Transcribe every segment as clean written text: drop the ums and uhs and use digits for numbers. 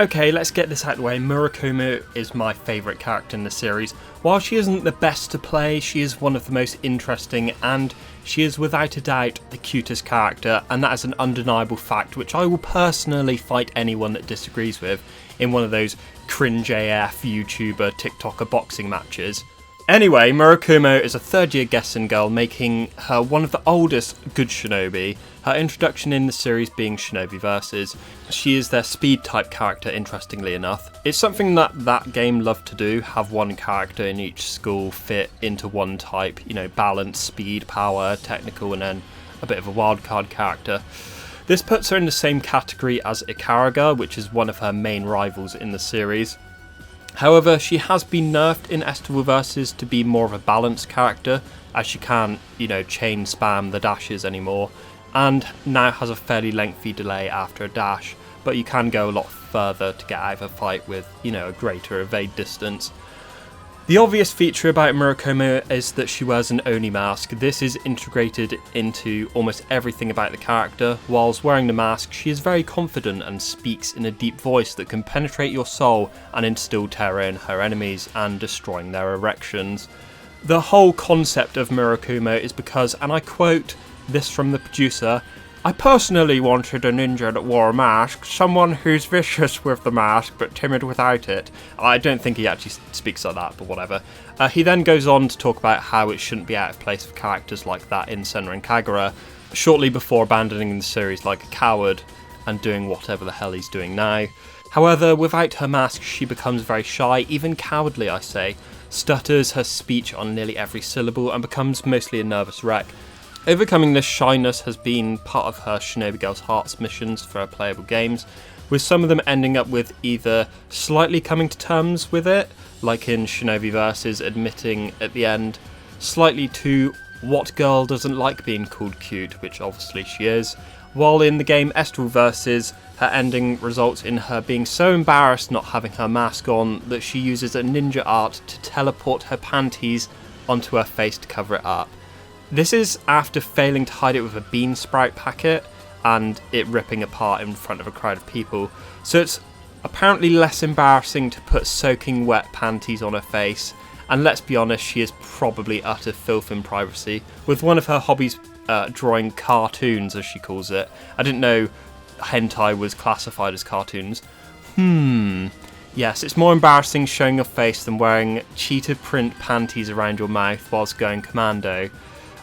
Okay, let's get this out of the way. Murakumo is my favourite character in the series. While she isn't the best to play, she is one of the most interesting, and she is without a doubt the cutest character, and that is an undeniable fact which I will personally fight anyone that disagrees with in one of those cringe AF YouTuber TikToker boxing matches. Anyway, Murakumo is a third-year guessing girl, making her one of the oldest good Shinobi, her introduction in the series being Shinobi Versus. She is their speed-type character, interestingly enough. It's something that game loved to do, have one character in each school fit into one type, balance, speed, power, technical, and then a bit of a wildcard character. This puts her in the same category as Ikaruga, which is one of her main rivals in the series. However, she has been nerfed in Estival Versus to be more of a balanced character, as she can't, chain spam the dashes anymore, and now has a fairly lengthy delay after a dash, but you can go a lot further to get out of a fight with, a greater evade distance. The obvious feature about Murakumo is that she wears an Oni mask. This is integrated into almost everything about the character. Whilst wearing the mask, she is very confident and speaks in a deep voice that can penetrate your soul and instill terror in her enemies and destroying their erections. The whole concept of Murakumo is because, and I quote this from the producer, "I personally wanted a ninja that wore a mask, someone who's vicious with the mask but timid without it." I don't think he actually speaks like that, but whatever. He then goes on to talk about how it shouldn't be out of place for characters like that in Senran Kagura, shortly before abandoning the series like a coward and doing whatever the hell he's doing now. However, without her mask she becomes very shy, even cowardly I say, stutters her speech on nearly every syllable and becomes mostly a nervous wreck. Overcoming this shyness has been part of her Shinobi Girls Hearts missions for her playable games, with some of them ending up with either slightly coming to terms with it, like in Shinobi Versus admitting at the end, slightly to what girl doesn't like being called cute, which obviously she is, while in the game Estival Versus, her ending results in her being so embarrassed not having her mask on that she uses a ninja art to teleport her panties onto her face to cover it up. This is after failing to hide it with a bean sprout packet and it ripping apart in front of a crowd of people. So it's apparently less embarrassing to put soaking wet panties on her face, and let's be honest, she is probably utter filth in privacy, with one of her hobbies drawing cartoons, as she calls it. I didn't know hentai was classified as cartoons. Yes, it's more embarrassing showing your face than wearing cheetah print panties around your mouth whilst going commando.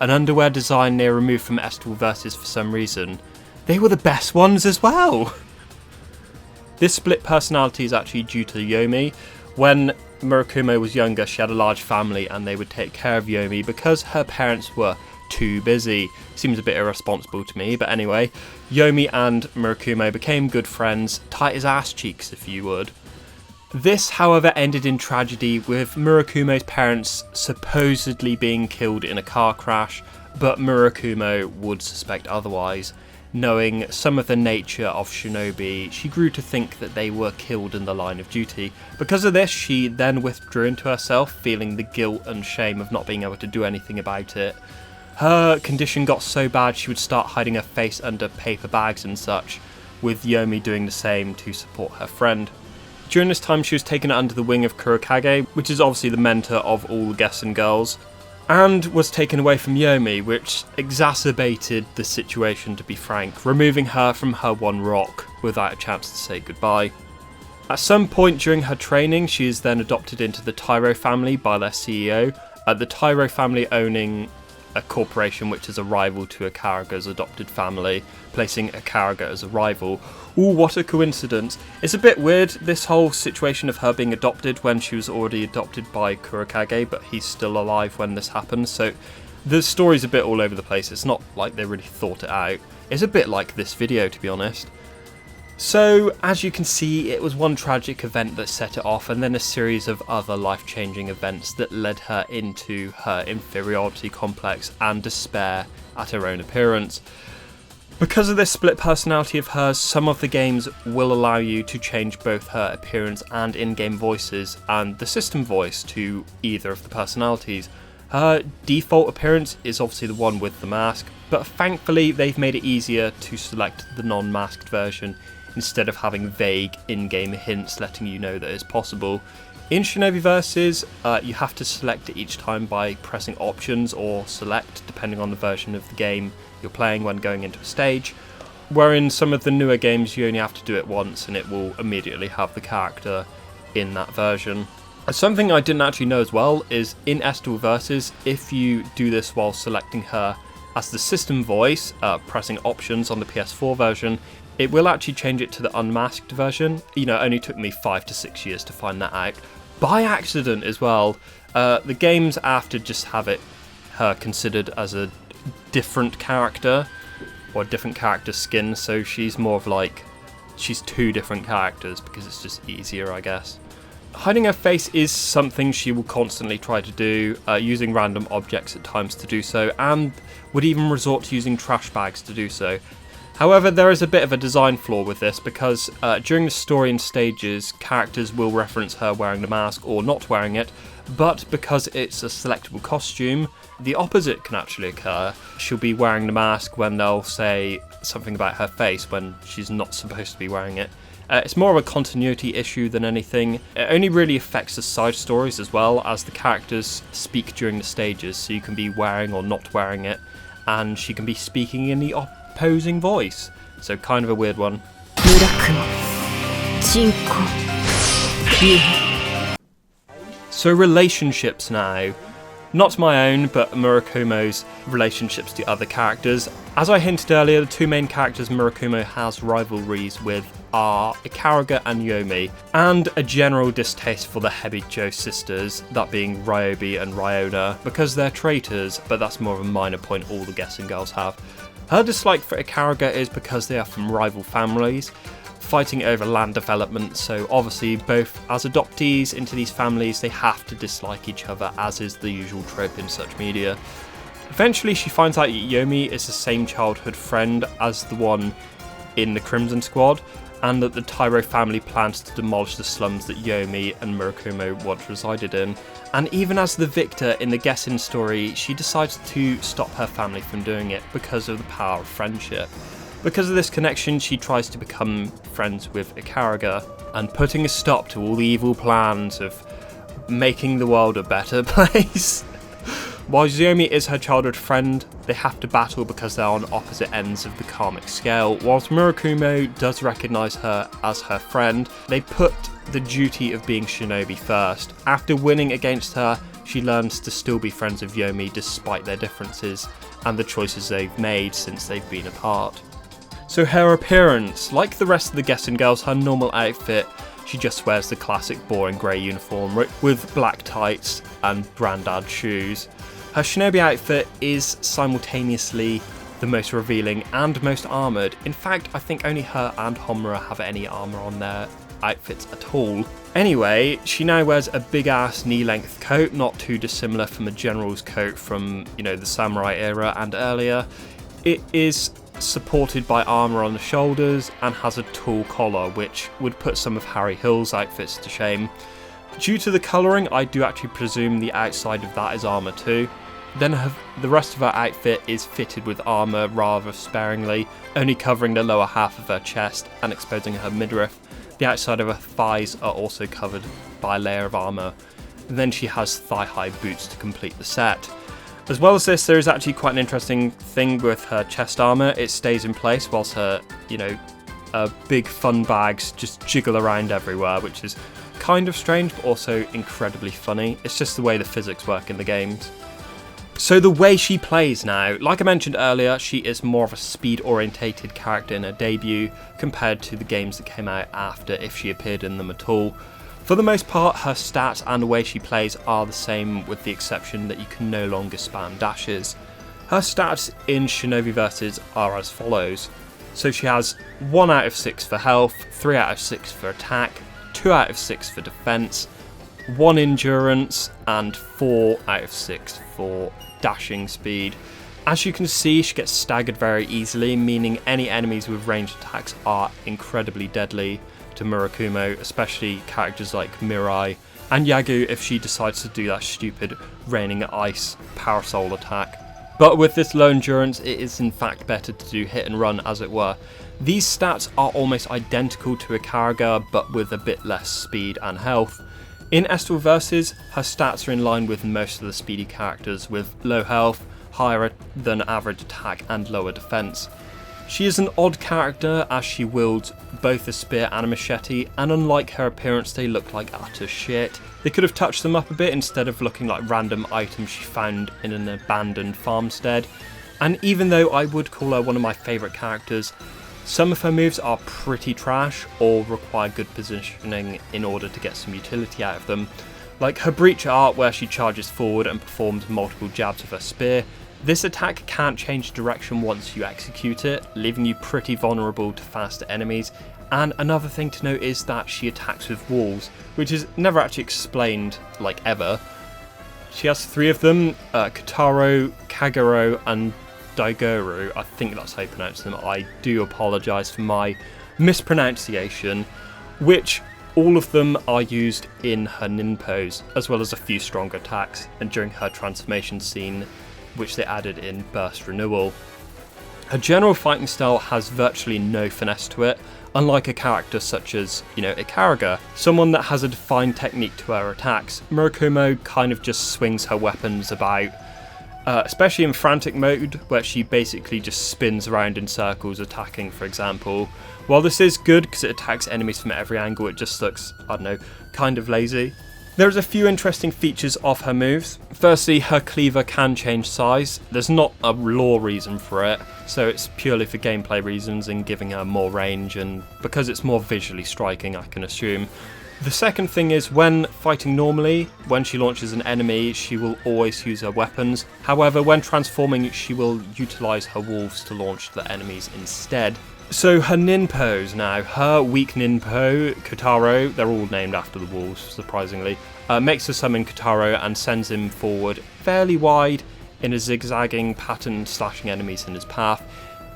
An underwear design they removed from Estival Versus for some reason. They were the best ones as well! This split personality is actually due to Yomi. When Murakumo was younger, she had a large family and they would take care of Yomi because her parents were too busy. Seems a bit irresponsible to me, but anyway. Yomi and Murakumo became good friends, tight as ass cheeks if you would. This, however, ended in tragedy, with Murakumo's parents supposedly being killed in a car crash, but Murakumo would suspect otherwise. Knowing some of the nature of Shinobi, she grew to think that they were killed in the line of duty. Because of this, she then withdrew into herself, feeling the guilt and shame of not being able to do anything about it. Her condition got so bad she would start hiding her face under paper bags and such, with Yomi doing the same to support her friend. During this time she was taken under the wing of Kurokage, which is obviously the mentor of all the Gessen girls, and was taken away from Yomi, which exacerbated the situation to be frank, removing her from her one rock without a chance to say goodbye. At some point during her training she is then adopted into the Tairo family by their CEO, the Tairo family owning a corporation which is a rival to Ikaruga's adopted family, placing Ikaruga as a rival. Ooh, what a coincidence. It's a bit weird, this whole situation of her being adopted when she was already adopted by Kurokage, but he's still alive when this happens, so the story's a bit all over the place. It's not like they really thought it out. It's a bit like this video, to be honest. So, as you can see, it was one tragic event that set it off, and then a series of other life-changing events that led her into her inferiority complex and despair at her own appearance. Because of this split personality of hers, some of the games will allow you to change both her appearance and in-game voices, and the system voice to either of the personalities. Her default appearance is obviously the one with the mask, but thankfully they've made it easier to select the non-masked version instead of having vague in-game hints letting you know that it's possible. In Shinobi Versus, you have to select it each time by pressing options or select, depending on the version of the game you're playing when going into a stage, where in some of the newer games you only have to do it once and it will immediately have the character in that version. Something I didn't actually know as well is in Estival Versus, if you do this while selecting her as the system voice, pressing options on the PS4 version, it will actually change it to the unmasked version. You know, it only took me 5 to 6 years to find that out. By accident as well. The games after just have her considered as a different character, or a different character skin, so she's more of like, she's two different characters because it's just easier, I guess. Hiding her face is something she will constantly try to do, using random objects at times to do so, and would even resort to using trash bags to do so. However, there is a bit of a design flaw with this because during the story and stages, characters will reference her wearing the mask or not wearing it, but because it's a selectable costume, the opposite can actually occur. She'll be wearing the mask when they'll say something about her face when she's not supposed to be wearing it. It's more of a continuity issue than anything. It only really affects the side stories as well, as the characters speak during the stages, so you can be wearing or not wearing it, and she can be speaking in the opposing voice, so kind of a weird one. So relationships now. Not my own, but Murakumo's relationships to other characters. As I hinted earlier, the two main characters Murakumo has rivalries with are Ikaruga and Yomi, and a general distaste for the Hebijo sisters, that being Ryobi and Ryona, because they're traitors, but that's more of a minor point all the guessing girls have. Her dislike for Ikaruga is because they are from rival families, fighting over land development, so obviously both as adoptees into these families they have to dislike each other, as is the usual trope in such media. Eventually she finds out that Yomi is the same childhood friend as the one in the Crimson Squad, and that the Tyro family plans to demolish the slums that Yomi and Murakumo once resided in. And even as the victor in the Gessen story, she decides to stop her family from doing it because of the power of friendship. Because of this connection, she tries to become friends with Ikaruga, and putting a stop to all the evil plans of making the world a better place. While Yomi is her childhood friend, they have to battle because they're on opposite ends of the karmic scale. Whilst Murakumo does recognise her as her friend, they put the duty of being Shinobi first. After winning against her, she learns to still be friends with Yomi despite their differences and the choices they've made since they've been apart. So her appearance, like the rest of the Gessen girls, her normal outfit, she just wears the classic boring grey uniform with black tights and brandad shoes. Her Shinobi outfit is simultaneously the most revealing and most armoured. In fact, I think only her and Homura have any armour on their outfits at all. Anyway, she now wears a big ass knee-length coat, not too dissimilar from a general's coat from, you know, the samurai era and earlier. It is supported by armour on the shoulders and has a tall collar, which would put some of Harry Hill's outfits to shame. Due to the colouring, I do actually presume the outside of that is armour too. Then the rest of her outfit is fitted with armour rather sparingly, only covering the lower half of her chest and exposing her midriff. The outside of her thighs are also covered by a layer of armour. And then she has thigh-high boots to complete the set. As well as this, there is actually quite an interesting thing with her chest armour. It stays in place whilst her, big fun bags just jiggle around everywhere, which is kind of strange but also incredibly funny. It's just the way the physics work in the games. So the way she plays now, like I mentioned earlier, she is more of a speed-orientated character in her debut compared to the games that came out after, if she appeared in them at all. For the most part, her stats and the way she plays are the same, with the exception that you can no longer spam dashes. Her stats in Shinobi Versus are as follows. So she has 1 out of 6 for health, 3 out of 6 for attack, 2 out of 6 for defense, 1 endurance, and 4 out of 6 for dashing speed. As you can see, she gets staggered very easily, meaning any enemies with ranged attacks are incredibly deadly to Murakumo, especially characters like Mirai and Yagu if she decides to do that stupid raining ice parasol attack. But with this low endurance, it is in fact better to do hit and run, as it were. These stats are almost identical to a Kagura, but with a bit less speed and health. In Estival Versus, her stats are in line with most of the speedy characters, with low health, higher than average attack and lower defense. She is an odd character as she wields both a spear and a machete, and unlike her appearance they look like utter shit. They could have touched them up a bit instead of looking like random items she found in an abandoned farmstead. And even though I would call her one of my favourite characters, some of her moves are pretty trash or require good positioning in order to get some utility out of them. Like her breach art where she charges forward and performs multiple jabs with her spear. This attack can't change direction once you execute it, leaving you pretty vulnerable to faster enemies. And another thing to note is that she attacks with walls, which is never actually explained, like ever. She has 3 of them, Kutaro, Kagura and Daigoro. I think that's how you pronounce them. I do apologise for my mispronunciation, which all of them are used in her Ninpos, as well as a few stronger attacks, and during her transformation scene, which they added in Burst Renewal. Her general fighting style has virtually no finesse to it, unlike a character such as, a Kagura, someone that has a defined technique to her attacks. Murakumo kind of just swings her weapons about, especially in frantic mode, where she basically just spins around in circles attacking, for example. While this is good because it attacks enemies from every angle, it just looks, kind of lazy. There's a few interesting features of her moves. Firstly, her cleaver can change size. There's not a lore reason for it, so it's purely for gameplay reasons and giving her more range, and because it's more visually striking, I can assume. The second thing is, when fighting normally, when she launches an enemy, she will always use her weapons. However, when transforming, she will utilise her wolves to launch the enemies instead. So her Ninpos now. Her weak Ninpo, Kutaro, they're all named after the wolves, surprisingly, makes her summon Kutaro and sends him forward fairly wide in a zigzagging pattern, slashing enemies in his path.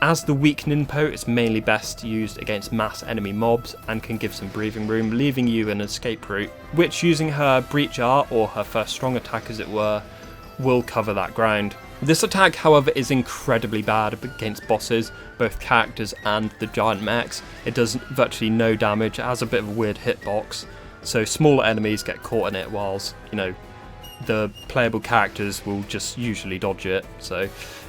As the weak Ninpo, it's mainly best used against mass enemy mobs and can give some breathing room, leaving you an escape route, which, using her breach art, or her first strong attack as it were, will cover that ground. This attack, however, is incredibly bad against bosses, both characters and the giant mechs. It does virtually no damage, it has a bit of a weird hitbox, so smaller enemies get caught in it, whilst, the playable characters will just usually dodge it, so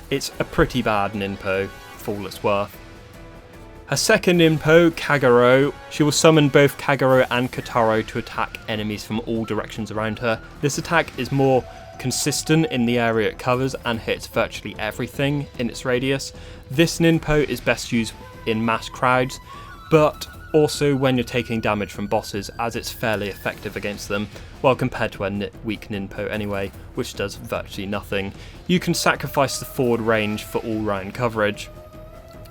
it's a pretty bad Ninpo, for all it's worth. Her second Ninpo, Kagura, she will summon both Kagura and Kutaro to attack enemies from all directions around her. This attack is more consistent in the area it covers and hits virtually everything in its radius. This Ninpo is best used in mass crowds, but also when you're taking damage from bosses, as it's fairly effective against them, well, compared to a weak Ninpo anyway, which does virtually nothing. You can sacrifice the forward range for all-round coverage.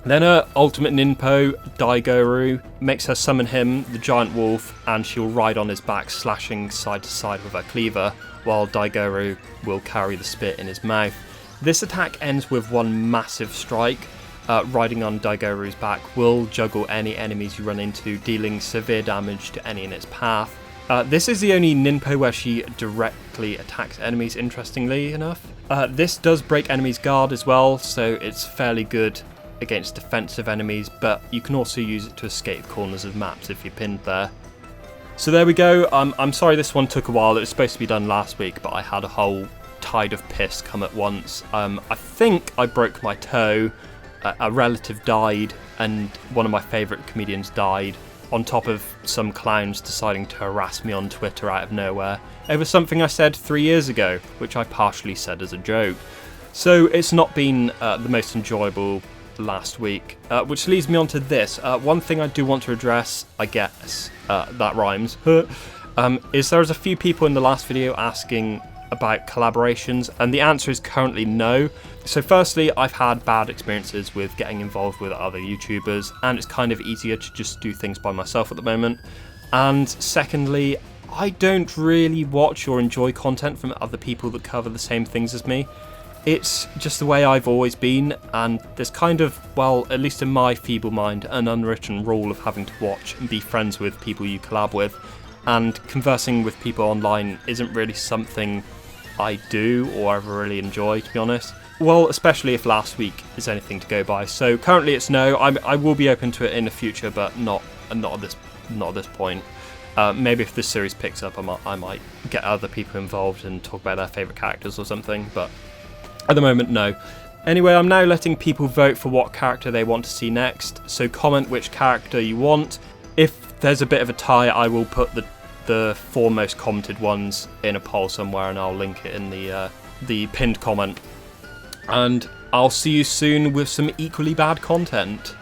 Then her ultimate Ninpo, Daigoro, makes her summon him, the giant wolf, and she'll ride on his back, slashing side to side with her cleaver, while Daigoro will carry the spit in his mouth. This attack ends with one massive strike. Riding on Daigoro's back will juggle any enemies you run into, dealing severe damage to any in its path. This is the only Ninpo where she directly attacks enemies, interestingly enough. This does break enemies' guard as well, so it's fairly good against defensive enemies, but you can also use it to escape corners of maps if you're pinned there. So there we go. I'm sorry this one took a while. It was supposed to be done last week, but I had a whole tide of piss come at once. I think I broke my toe, a relative died, and one of my favourite comedians died, on top of some clowns deciding to harass me on Twitter out of nowhere over something I said 3 years ago, which I partially said as a joke. So it's not been the most enjoyable last week, which leads me on to this. One thing I do want to address, I guess, that rhymes, is there's a few people in the last video asking about collaborations, and the answer is currently no. So firstly, I've had bad experiences with getting involved with other YouTubers, and it's kind of easier to just do things by myself at the moment. And secondly, I don't really watch or enjoy content from other people that cover the same things as me. It's just the way I've always been, and there's kind of, well, at least in my feeble mind, an unwritten rule of having to watch and be friends with people you collab with, and conversing with people online isn't really something I do or ever really enjoy, to be honest. Well, especially if last week is anything to go by. So currently it's no. I will be open to it in the future, but not at this point. Maybe if this series picks up, I might get other people involved and talk about their favourite characters or something. But at the moment, no. Anyway, I'm now letting people vote for what character they want to see next. So comment which character you want. If there's a bit of a tie, I will put the 4 most commented ones in a poll somewhere, and I'll link it in the pinned comment. And I'll see you soon with some equally bad content.